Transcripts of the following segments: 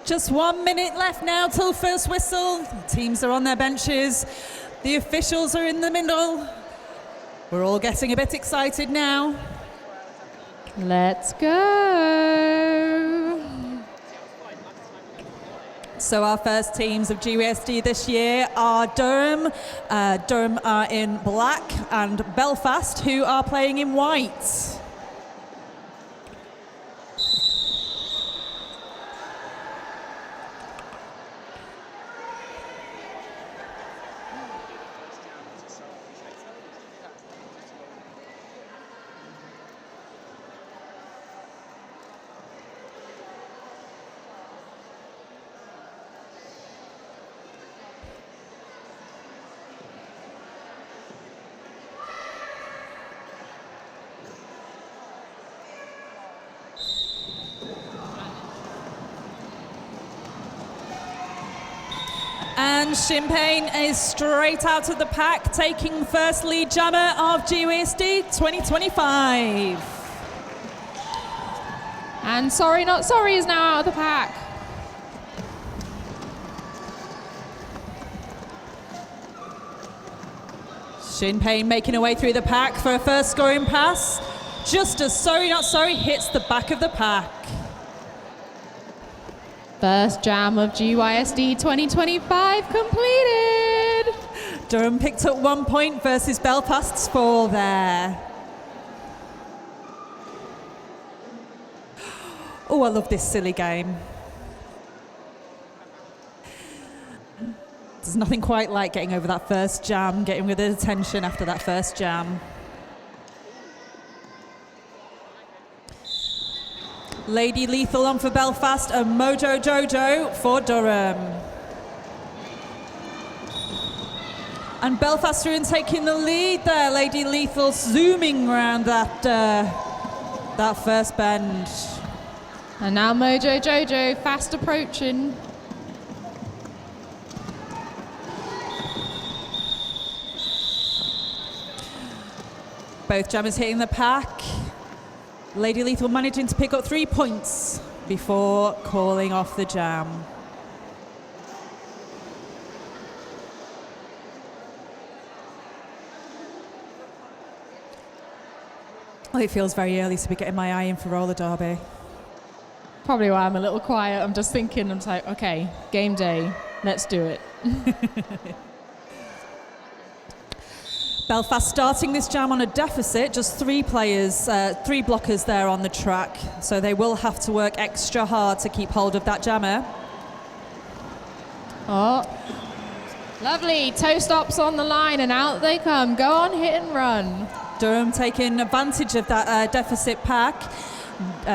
Just 1 minute left now till first whistle. Teams are on their benches. The officials are in the middle. We're all getting a bit excited now. Let's go. So our first teams of GWSD this year are Durham. Durham are in black, and Belfast, who are playing in white. And Champagne is straight out of the pack, taking first lead jammer of GWSD 2025. And Sorry Not Sorry is now out of the pack. Champagne making her way through the pack for a first scoring pass, just as Sorry Not Sorry hits the back of the pack. First jam of GWSD 2025 completed. Durham picked up 1 point versus Belfast's 4 there. Oh, I love this silly game. There's nothing quite like getting over that first jam, getting with the attention after that first jam. Lady Lethal on for Belfast and Mojo Jojo for Durham. And Belfast are in taking the lead there. Lady Lethal zooming around that first bend. And now Mojo Jojo fast approaching. Both jammers hitting the pack. Lady Lethal managing to pick up 3 points before calling off the jam. Oh, it feels very early to be getting my eye in for roller derby. Probably why I'm a little quiet. I'm just thinking, I'm like, okay, game day, let's do it. Belfast starting this jam on a deficit, just 3 players, 3 blockers there on the track, so they will have to work extra hard to keep hold of that jammer. Oh, lovely, toe stops on the line and out they come. Go on, hit and run. Durham taking advantage of that deficit pack.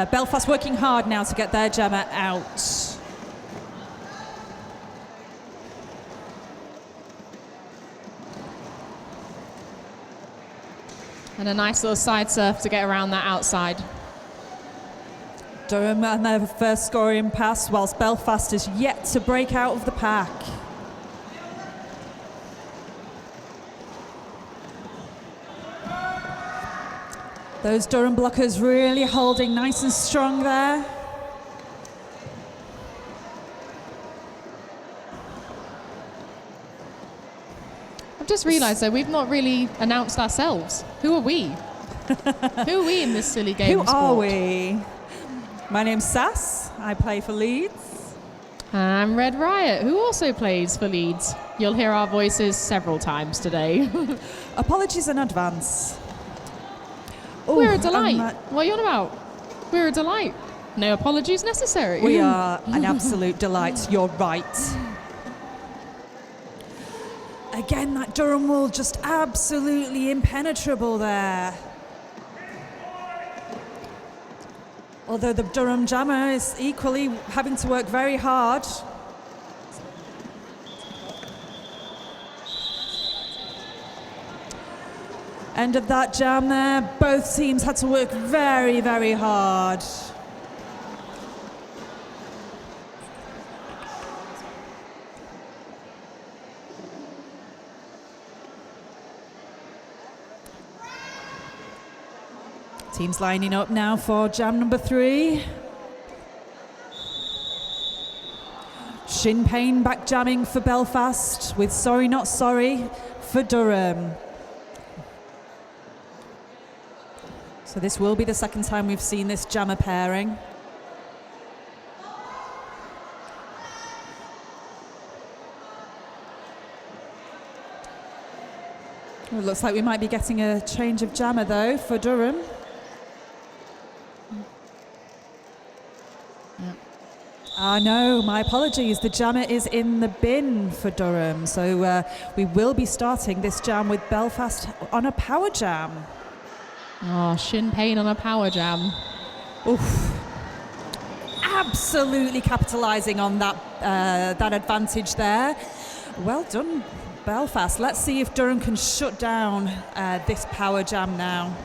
Belfast working hard now to get their jammer out. And a nice little side surf to get around that outside. Durham and their first scoring pass, whilst Belfast is yet to break out of the pack. Those Durham blockers really holding nice and strong there. I've just realised though, we've not really announced ourselves. Who are we? Who are we in this silly game Who of sport? are we? My name's Sass. I play for Leeds. I'm Red Riot, who also plays for Leeds. You'll hear our voices several times today. Apologies in advance. We're a delight. What are you on about? We're a delight. No apologies necessary. We are an absolute delight. You're right. Again, that Durham wall just absolutely impenetrable there. Although the Durham jammer is equally having to work very hard. End of that jam there. Both teams had to work very, very hard. Teams lining up now for jam number 3. Sinn Féin back jamming for Belfast with Sorry Not Sorry for Durham. So this will be the second time we've seen this jammer pairing. Well, it looks like we might be getting a change of jammer though for Durham. No, my apologies. The jammer is in the bin for Durham. So we will be starting this jam with Belfast on a power jam. Oh, Sinn Féin on a power jam. Oof. Absolutely capitalising on that that advantage there. Well done, Belfast. Let's see if Durham can shut down this power jam now.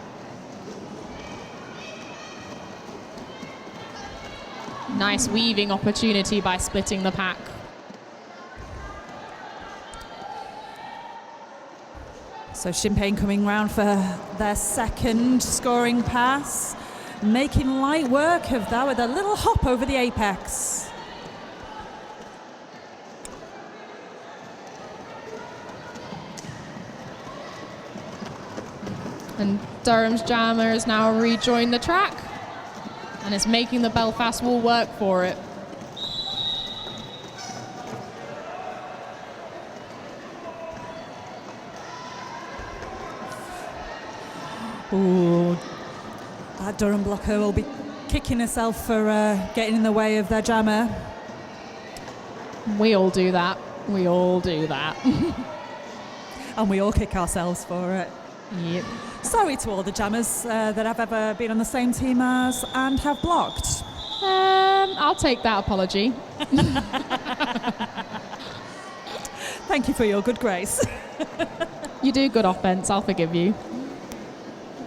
Nice weaving opportunity by splitting the pack. So Sinn Féin coming round for their second scoring pass, making light work of that with a little hop over the apex. And Durham's jammer has now rejoined the track and is making the Belfast wall work for it. Ooh, that Durham blocker will be kicking herself for getting in the way of their jammer. We all do that. We all do that. And we all kick ourselves for it. Yep. Sorry to all the jammers that I've ever been on the same team as and have blocked. I'll take that apology. Thank you for your good grace. You do good offense, I'll forgive you.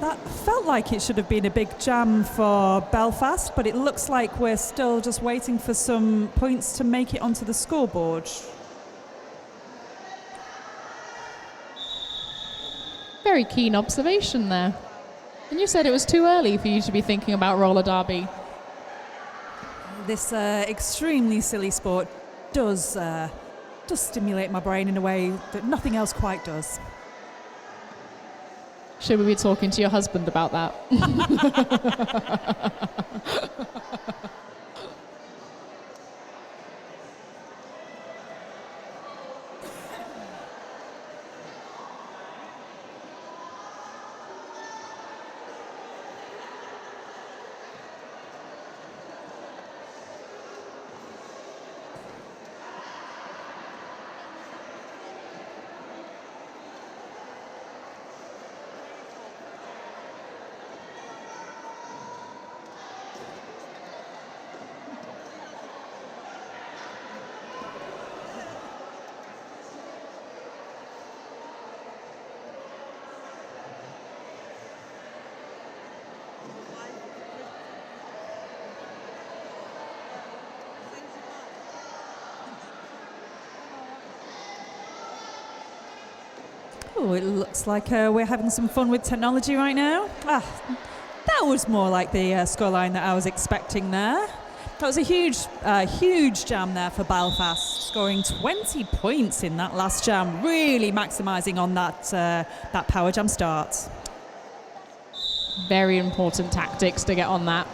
That felt like it should have been a big jam for Belfast, but it looks like we're still just waiting for some points to make it onto the scoreboard. Very keen observation there. And you said it was too early for you to be thinking about roller derby. This extremely silly sport does stimulate my brain in a way that nothing else quite does. Should we be talking to your husband about that? Oh, it looks like we're having some fun with technology right now. That was more like the scoreline that I was expecting there. That was a huge jam there for Belfast, scoring 20 points in that last jam, really maximising on that power jam start. Very important tactics to get on that.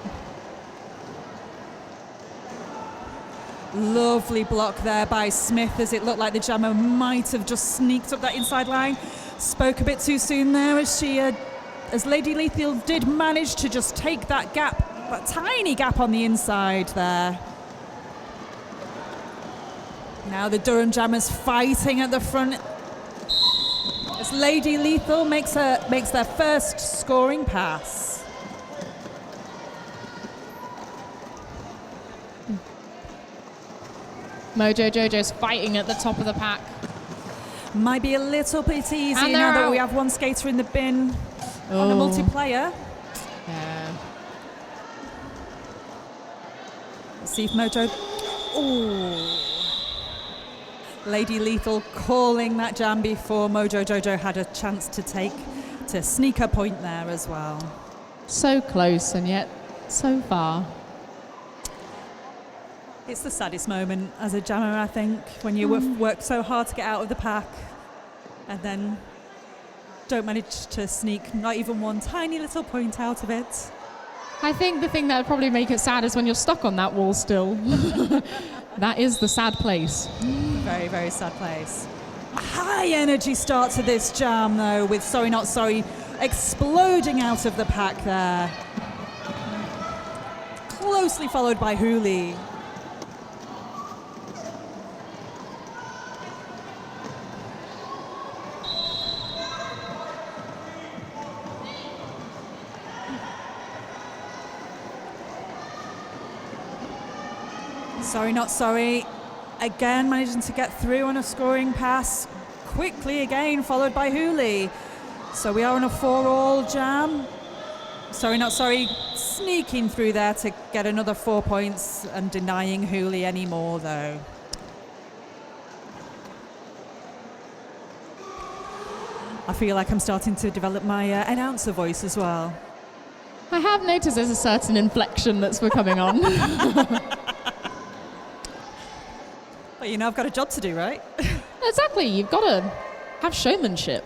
Lovely block there by Smith, as it looked like the jammer might have just sneaked up that inside line. Spoke a bit too soon there as Lady Lethal did manage to just take that gap, that tiny gap on the inside there. Now the Durham jammers fighting at the front as Lady Lethal makes their first scoring pass. Mojo Jojo's fighting at the top of the pack. Might be a little bit easy now that we have one skater in the bin on a multiplayer. Yeah. Let's see if Mojo... Ooh. Lady Lethal calling that jam before Mojo Jojo had a chance to sneak a point there as well. So close and yet so far. It's the saddest moment as a jammer, I think, when you work so hard to get out of the pack and then don't manage to sneak not even one tiny little point out of it. I think the thing that would probably make it sad is when you're stuck on that wall still. That is the sad place. Very, very sad place. A high energy start to this jam, though, with Sorry Not Sorry exploding out of the pack there. Closely followed by Hooley. Sorry Not Sorry, again managing to get through on a scoring pass, quickly again followed by Hooley. So we are on a 4-all jam. Sorry Not Sorry sneaking through there to get another 4 points and denying Hooley any more though. I feel like I'm starting to develop my announcer voice as well. I have noticed there's a certain inflection that's becoming on. Well, you know, I've got a job to do, right? Exactly, you've got to have showmanship.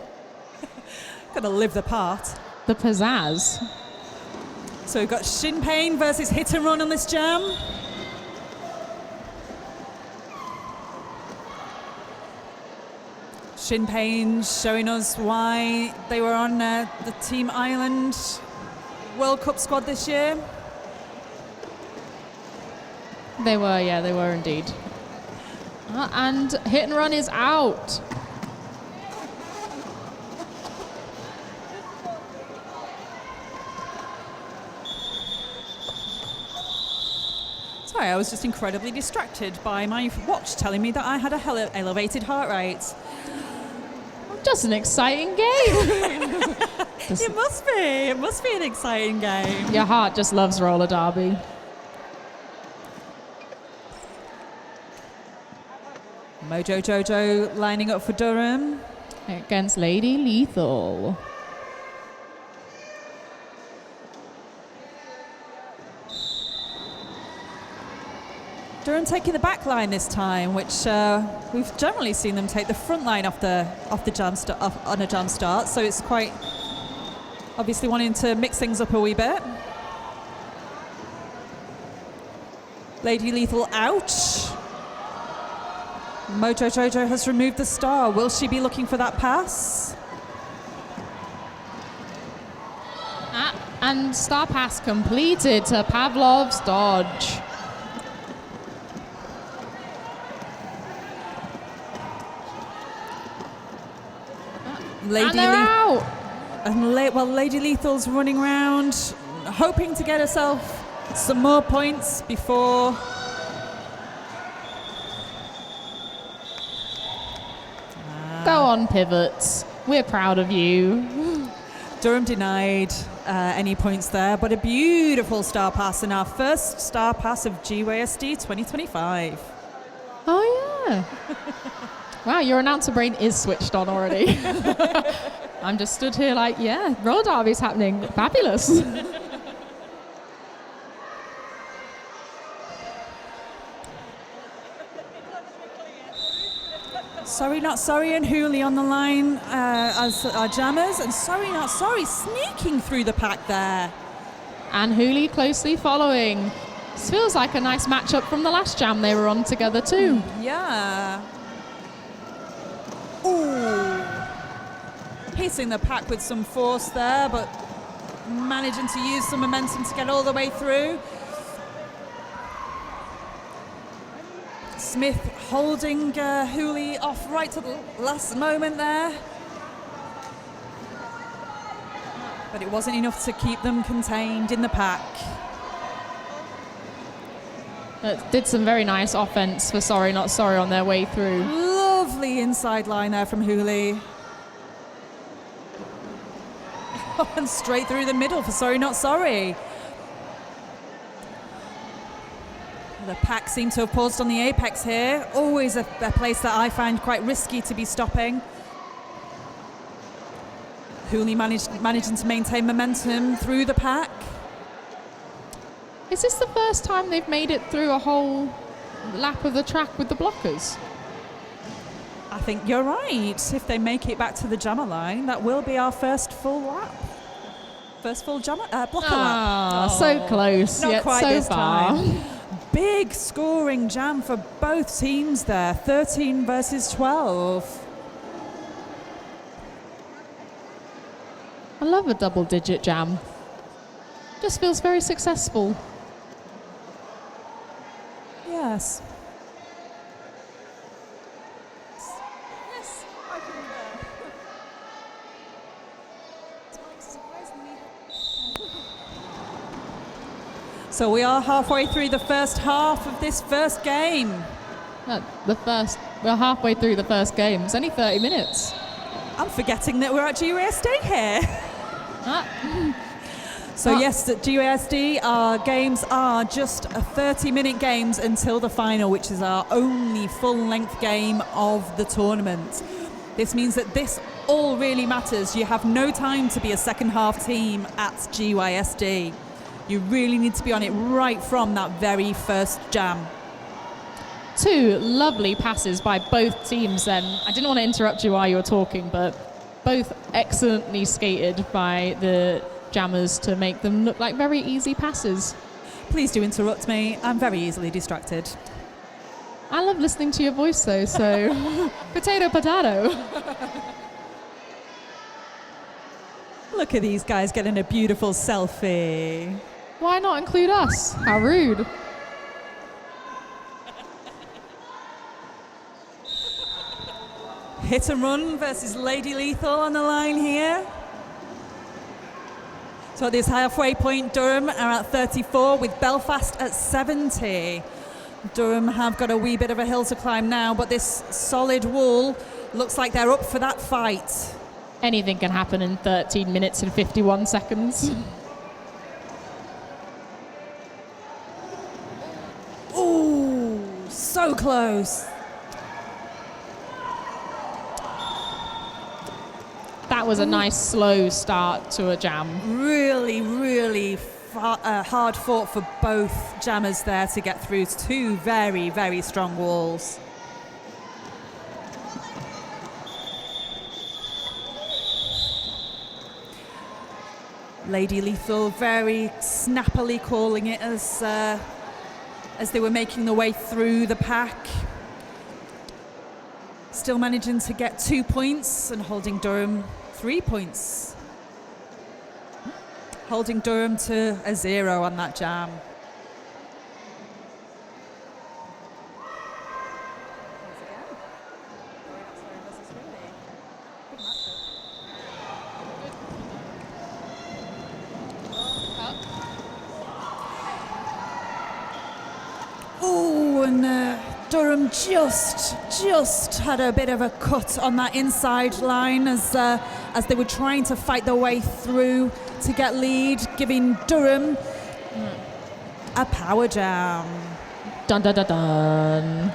Got to live the part. The pizzazz. So we've got Shin Pain versus Hit and Run on this jam. Shin Pain showing us why they were on the Team Ireland World Cup squad this year. They were indeed. And Hit and Run is out. Sorry, I was just incredibly distracted by my watch telling me that I had a elevated heart rate. Just an exciting game. It must be. It must be an exciting game. Your heart just loves roller derby. Mojo Jojo lining up for Durham. Against Lady Lethal. Durham taking the back line this time, which we've generally seen them take the front line off the jam on a jam start. So it's quite obviously wanting to mix things up a wee bit. Lady Lethal out. Mojo Jojo has removed the star. Will she be looking for that pass? And star pass completed to Pavlov's dodge. And they're out. Lady Lethal's running around, hoping to get herself some more points before. Go on, pivots. We're proud of you. Durham denied any points there, but a beautiful star pass and our first star pass of GWSD 2025. Oh, yeah. Wow, your announcer brain is switched on already. I'm just stood here like, yeah, roller derby's happening. Fabulous. Sorry Not Sorry and Hooley on the line as our jammers, and Sorry Not Sorry sneaking through the pack there. And Hooley closely following. This feels like a nice matchup from the last jam they were on together too. Yeah. Ooh. Hitting the pack with some force there, but managing to use some momentum to get all the way through. Smith holding Hooley off right to the last moment there. But it wasn't enough to keep them contained in the pack. Did some very nice offense for Sorry Not Sorry on their way through. Lovely inside line there from Hooley. And straight through the middle for Sorry Not Sorry. The pack seem to have paused on the apex here. Always a place that I find quite risky to be stopping. Hooley managing to maintain momentum through the pack. Is this the first time they've made it through a whole lap of the track with the blockers? I think you're right. If they make it back to the jammer line, that will be our first full lap. First full blocker lap. So close, Not yet quite so this far. time. Big scoring jam for both teams there. 13 versus 12. I love a double-digit jam. Just feels very successful. Yes. Yes, I can. So we are halfway through the first half of this first game. We're halfway through the first game. It's only 30 minutes. I'm forgetting that we're at GUSD here. So yes, at GUSD, our games are just 30-minute games until the final, which is our only full-length game of the tournament. This means that this all really matters. You have no time to be a second-half team at GUSD. You really need to be on it right from that very first jam. Two lovely passes by both teams then. I didn't want to interrupt you while you were talking, but both excellently skated by the jammers to make them look like very easy passes. Please do interrupt me. I'm very easily distracted. I love listening to your voice though, so potato. Look at these guys getting a beautiful selfie. Why not include us? How rude. Hit and Run versus Lady Lethal on the line here. So at this halfway point, Durham are at 34 with Belfast at 70. Durham have got a wee bit of a hill to climb now, but this solid wall looks like they're up for that fight. Anything can happen in 13 minutes and 51 seconds. Ooh, so close. That was a nice slow start to a jam. Really, really hard fought for both jammers there to get through two very, very strong walls. Lady Lethal very snappily calling it as they were making their way through the pack. Still managing to get 2 points and holding Durham 3 points. Holding Durham to a 0 on that jam. Ooh, and Durham just had a bit of a cut on that inside line as they were trying to fight their way through to get lead, giving Durham a power jam. Dun dun dun dun.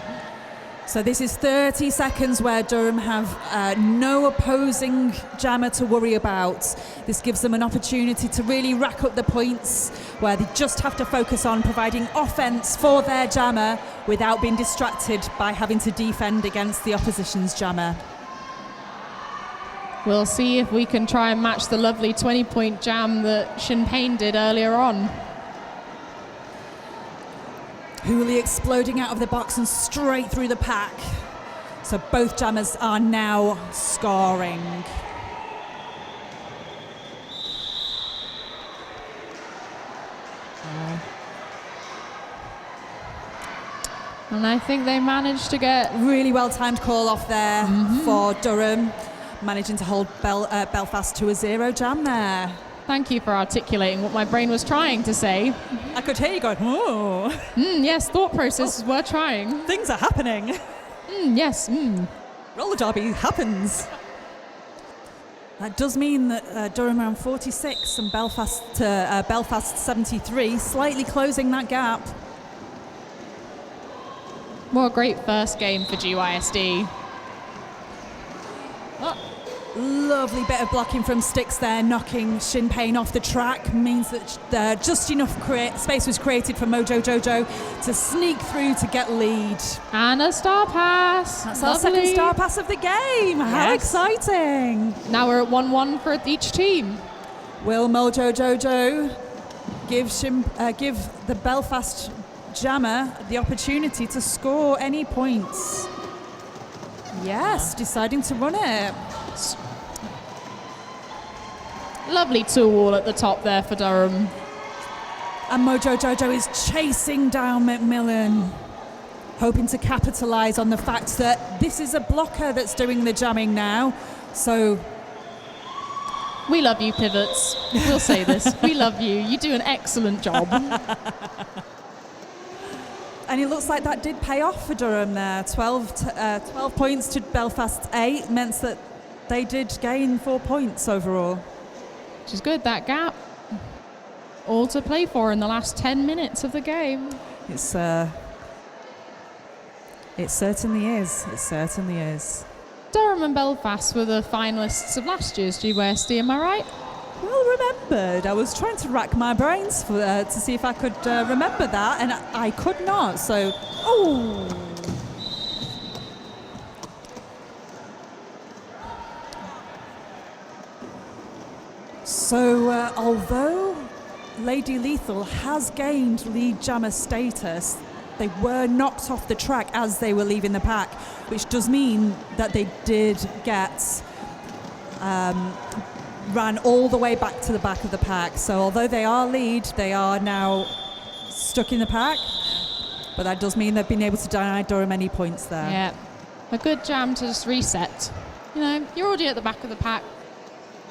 So this is 30 seconds where Durham have no opposing jammer to worry about. This gives them an opportunity to really rack up the points where they just have to focus on providing offense for their jammer without being distracted by having to defend against the opposition's jammer. We'll see if we can try and match the lovely 20-point jam that Sinn Féin did earlier on. Hooley exploding out of the box and straight through the pack. So both jammers are now scoring. And I think they managed to get... Really well timed call off there for Durham. Managing to hold Belfast to a 0 jam there. Thank you for articulating what my brain was trying to say. I could hear you going, oh. Yes, thought processes were trying. Things are happening. Yes. Roller derby happens. That does mean that Durham around 46 and Belfast 73, slightly closing that gap. What a great first game for GYSD. Lovely bit of blocking from Sticks there, knocking Sinn Pain off the track. Means that just enough space was created for Mojo Jojo to sneak through to get lead. And a star pass. That's our second star pass of the game. How exciting. Now we're at 1-1 for each team. Will Mojo Jojo give the Belfast Jammer the opportunity to score any points? Yes, deciding to run it. Lovely tool wall at the top there for Durham. And Mojo Jojo is chasing down McMillan, hoping to capitalise on the fact that this is a blocker that's doing the jamming now. So we love you, pivots. We'll say this. We love you. You do an excellent job. And it looks like that did pay off for Durham there. 12 points to Belfast's 8 meant that they did gain 4 points overall. Which is good, that gap. All to play for in the last 10 minutes of the game. It certainly is. It certainly is. Durham and Belfast were the finalists of last year's GYSD, am I right? Well remembered. I was trying to rack my brains to see if I could remember that, and I could not. So, although Lady Lethal has gained lead jammer status, they were knocked off the track as they were leaving the pack, which does mean that they did get ran all the way back to the back of the pack. So although they are lead, they are now stuck in the pack, but that does mean they've been able to deny Durham any points there. Yeah, a good jam to just reset. You know, you're already at the back of the pack.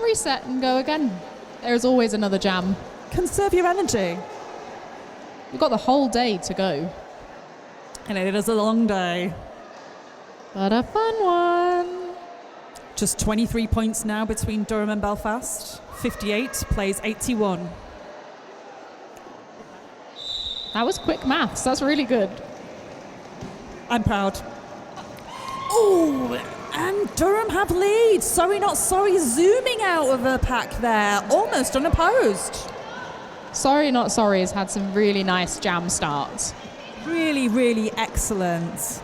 Reset and go again. There's always another jam. Conserve your energy. You've got the whole day to go. And it is a long day. But a fun one. Just 23 points now between Durham and Belfast. 58 plays 81. That was quick maths. That's really good. I'm proud. Oh, and Durham have lead. Sorry Not Sorry zooming out of the pack there, almost unopposed. Sorry Not Sorry has had some really nice jam starts. Really, really excellent.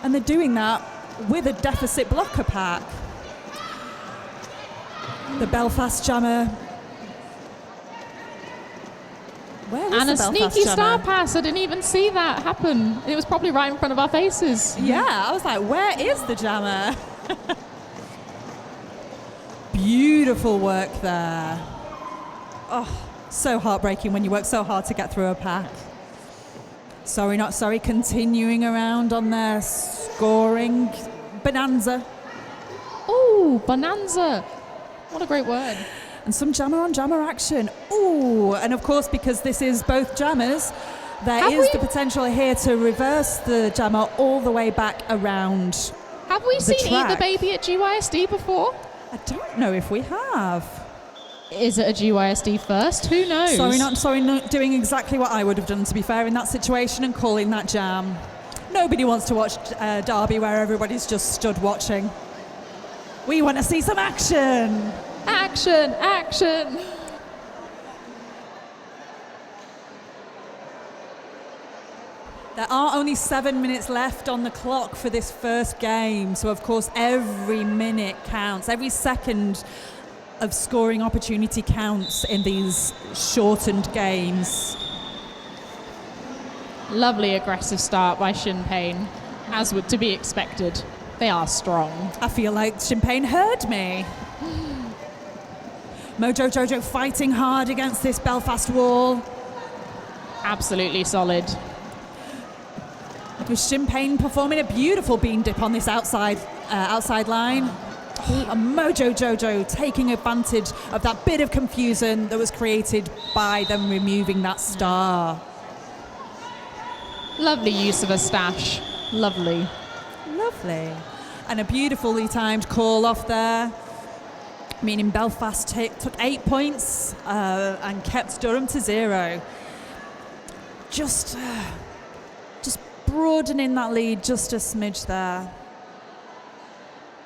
And they're doing that with a deficit blocker pack. The Belfast Jammer. Where was and the a Belfast sneaky Jammer? star pass. I didn't even see that happen. It was probably right in front of our faces. Yeah, I was like, where is the Jammer? Beautiful work there. Oh, so heartbreaking when you work so hard to get through a pack. Sorry Not Sorry continuing around on their scoring bonanza. Ooh, bonanza. What a great word. And some jammer on jammer action. Ooh, and of course, because this is both jammers, there is the potential here to reverse the jammer all the way back around. Have we seen track. either baby at GYSD before? I don't know if we have. Is it a GYSD first? Who knows? Sorry Not Sorry not doing exactly what I would have done, to be fair, in that situation and calling that jam. Nobody wants to watch Derby where everybody's just stood watching. We want to see some action. Action, action. There are only 7 minutes left on the clock for this first game. So, of course, every minute counts. Every second of scoring opportunity counts in these shortened games. Lovely aggressive start by Sinn Pain, as would to be expected. They are strong. I feel like Sinn Pain heard me. Mojo Jojo fighting hard against this Belfast wall. Absolutely solid. With Sinn Pain performing a beautiful bean dip on this outside line. And Mojo Jojo taking advantage of that bit of confusion that was created by them removing that star. Lovely use of a stash. Lovely. Lovely. And a beautifully timed call off there, meaning Belfast took 8 points and kept Durham to 0. Just broadening that lead just a smidge there.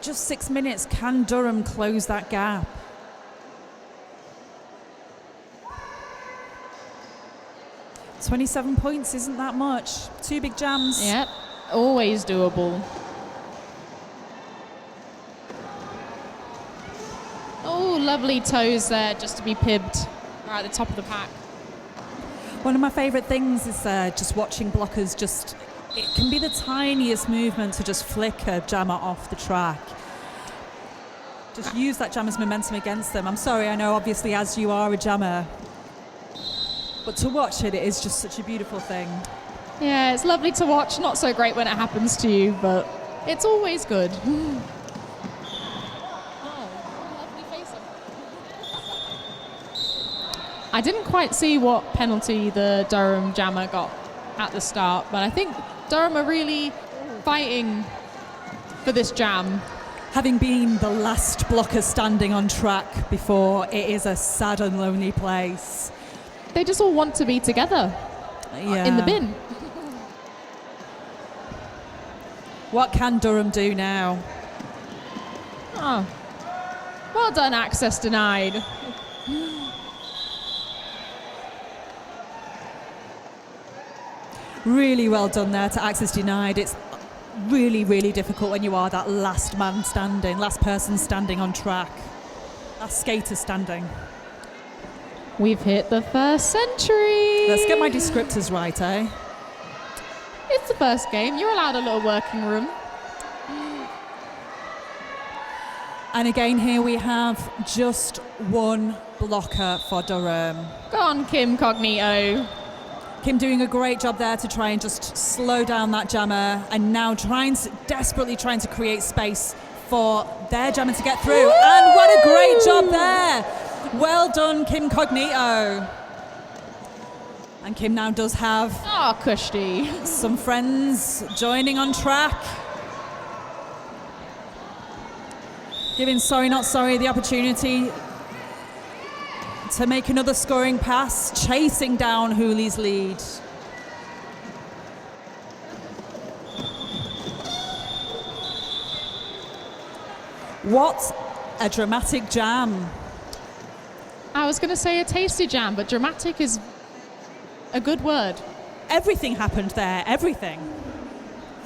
Just 6 minutes. Can Durham close that gap? $27 points isn't that much. 2 big jams. Yep, always doable. Oh, lovely toes there just to be pibbed right at the top of the pack. One of my favourite things is just watching blockers it can be the tiniest movement to just flick a jammer off the track. Just use that jammer's momentum against them. I'm sorry, I know obviously as you are a jammer, but to watch it is just such a beautiful thing. Yeah, it's lovely to watch. Not so great when it happens to you, but it's always good. Oh, lovely face-up. I didn't quite see what penalty the Durham jammer got at the start, but I think Durham are really fighting for this jam. Having been the last blocker standing on track before, it is a sad and lonely place. They just all want to be together in the bin. What can Durham do now? Oh, well done, access denied. Really well done there to access denied. It's really, really difficult when you are that last man standing, last person standing on track, last skater standing. We've hit the first century. Let's get my descriptors right, eh? It's the first game. You're allowed a little working room. And again, here we have just one blocker for Durham. Go on, Kim Cognito. Kim doing a great job there to try and just slow down that jammer, and now desperately trying to create space for their jammer to get through. Woo! And what a great job there. Well done, Kim Cognito. And Kim now does have Kushti. some friends joining on track. Giving Sorry Not Sorry the opportunity to make another scoring pass, chasing down Hooley's lead. What a dramatic jam. I was going to say a tasty jam, but dramatic is a good word. Everything happened there, everything.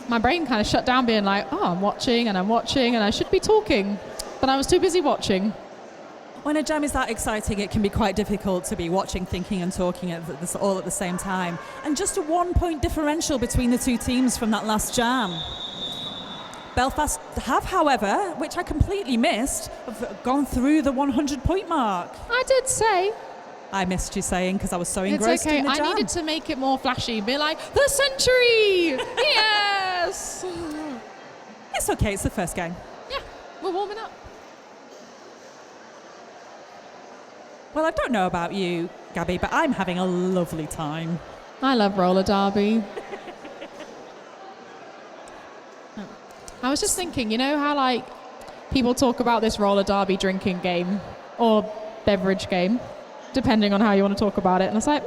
My brain kind of shut down being like, oh, I'm watching and I should be talking, but I was too busy watching. When a jam is that exciting, it can be quite difficult to be watching, thinking and talking all at the same time. And just a 1 point differential between the two teams from that last jam. Belfast have, however, which I completely missed, have gone through the 100 point mark. I did say. I missed you saying because I was so It's engrossed okay. in the jam. I needed to make it more flashy. Be like, the century! Yes! It's okay, it's the first game. Yeah, we're warming up. Well, I don't know about you, Gabby, but I'm having a lovely time. I love roller derby. I was just thinking, you know how like people talk about this roller derby drinking game or beverage game, depending on how you want to talk about it. And I was like,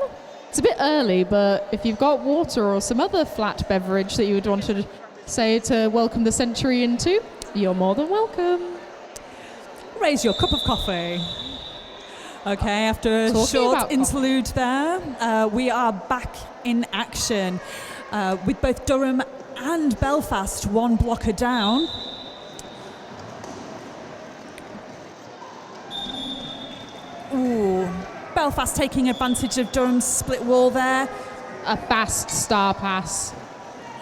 it's a bit early, but if you've got water or some other flat beverage that you would want to say to welcome the century into, you're more than welcome. Raise your cup of coffee. Okay, after a short interlude there, we are back in action with both Durham and Belfast one blocker down. Ooh, Belfast taking advantage of Durham's split wall there. A fast star pass.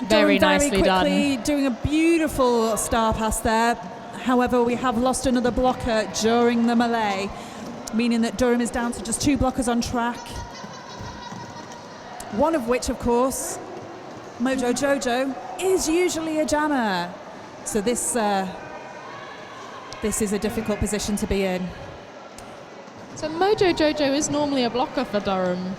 Very nicely done. Doing a beautiful star pass there. However, we have lost another blocker during the melee, meaning that Durham is down to just 2 blockers on track. One of which, of course, Mojo Jojo, is usually a jammer. So this is a difficult position to be in. So Mojo Jojo is normally a blocker for Durham,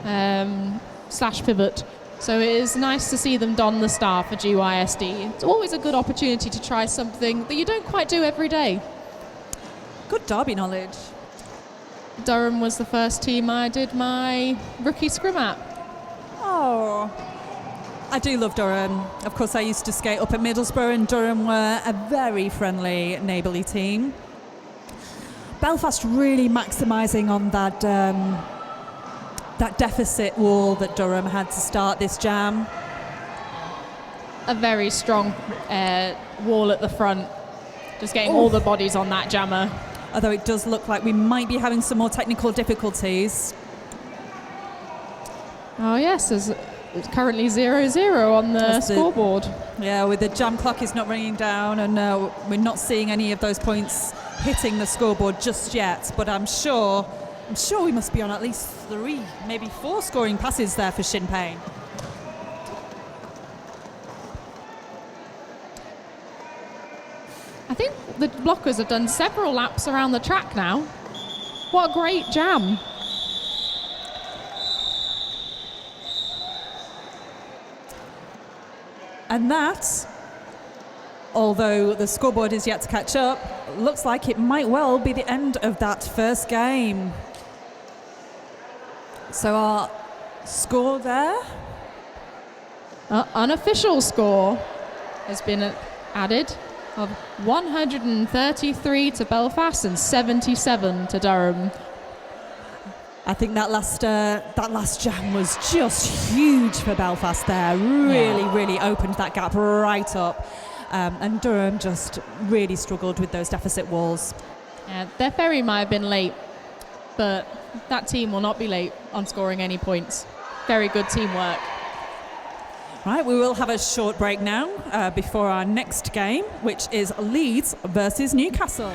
/ pivot. So it is nice to see them don the star for GYSD. It's always a good opportunity to try something that you don't quite do every day. Good derby knowledge. Durham was the first team I did my rookie scrim at. Oh, I do love Durham. Of course, I used to skate up at Middlesbrough, and Durham were a very friendly, neighbourly team. Belfast really maximising on that that deficit wall that Durham had to start this jam. A very strong wall at the front, just getting all the bodies on that jammer. Although it does look like we might be having some more technical difficulties. Oh yes, it's currently 0-0 on the scoreboard. Yeah, with the jam clock is not running down, and we're not seeing any of those points hitting the scoreboard just yet. But I'm sure we must be on at least 3, maybe 4 scoring passes there for Sinn Féin. I think the blockers have done several laps around the track now. What a great jam. And that, although the scoreboard is yet to catch up, looks like it might well be the end of that first game. So our score there? Unofficial score has been added of 133 to Belfast and 77 to Durham. I think that last jam was just huge for Belfast there. Really opened that gap right up. And Durham just really struggled with those deficit walls. Yeah, their ferry might have been late, but that team will not be late on scoring any points. Very good teamwork. Right, we will have a short break now before our next game, which is Leeds versus Newcastle.